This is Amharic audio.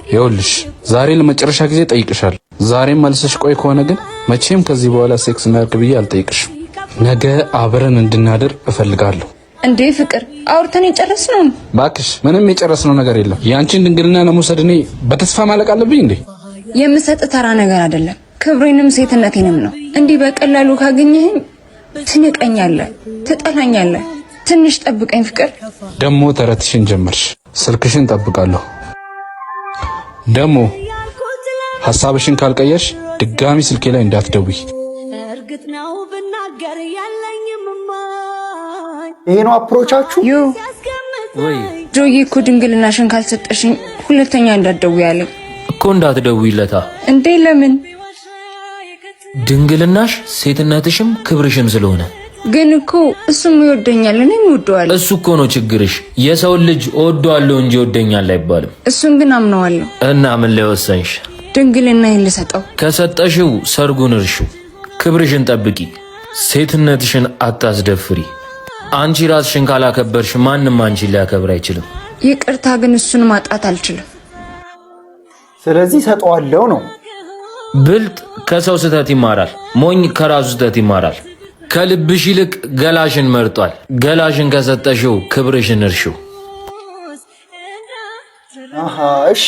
ይኸውልሽ ዛሬ ለመጨረሻ ጊዜ ጠይቅሻለሁ። ዛሬም መልሰሽ ቆይ ከሆነ ግን መቼም ከዚህ በኋላ ሴክስ እናድርግ ብዬ አልጠይቅሽም። ነገ አብረን እንድናድር እፈልጋለሁ። እንዴ ፍቅር አውርተን የጨረስነው? ባክሽ ምንም የጨረስነው ነገር የለም። ያንቺን ድንግልና ለመውሰድ እኔ በተስፋ ማለቅ አለብኝ እንዴ? የምሰጥ ተራ ነገር አይደለም። ክብሬንም ሴትነቴንም ነው። እንዲህ በቀላሉ ካገኘህኝ ትንቀኛለህ፣ ትጠላኛለህ። ትንሽ ጠብቀኝ ፍቅር። ደሞ ተረትሽን ጀመርሽ። ስልክሽን ጠብቃለሁ። ደሞ ሐሳብሽን ካልቀየርሽ ድጋሚ ስልኬ ላይ እንዳትደውይ። እርግጥ ነው ብናገር ያለኝም ይሄ ነው አፕሮቻችሁ? ወይ ጆዬ እኮ ድንግልናሽን ካልሰጠሽኝ ሁለተኛ እንዳትደውይ አለኝ እኮ። እንዳትደውይለታ እንዴ? ለምን? ድንግልናሽ ሴትነትሽም ክብርሽም ስለሆነ። ግን እኮ እሱም ይወደኛል፣ እኔም እወደዋለሁ። እሱ እኮ ነው ችግርሽ። የሰው ልጅ እወደዋለሁ እንጂ ይወደኛል አይባልም። እሱን ግን አምነዋለሁ። እና ምን ላይ ወሰንሽ? ድንግልናዬን ልሰጠው። ከሰጠሽው ሰርጉን እርሺው። ክብርሽን ጠብቂ። ሴትነትሽን አታስደፍሪ። አንቺ ራስሽን ካላከበርሽ ማንም አንቺን ሊያከብር አይችልም። ይቅርታ ግን እሱን ማጣት አልችልም። ስለዚህ ሰጠዋለሁ ነው። ብልጥ ከሰው ስህተት ይማራል፣ ሞኝ ከራሱ ስህተት ይማራል። ከልብሽ ይልቅ ገላሽን መርጧል። ገላሽን ከሰጠሽው ክብርሽን እርሺው። አሃ እሺ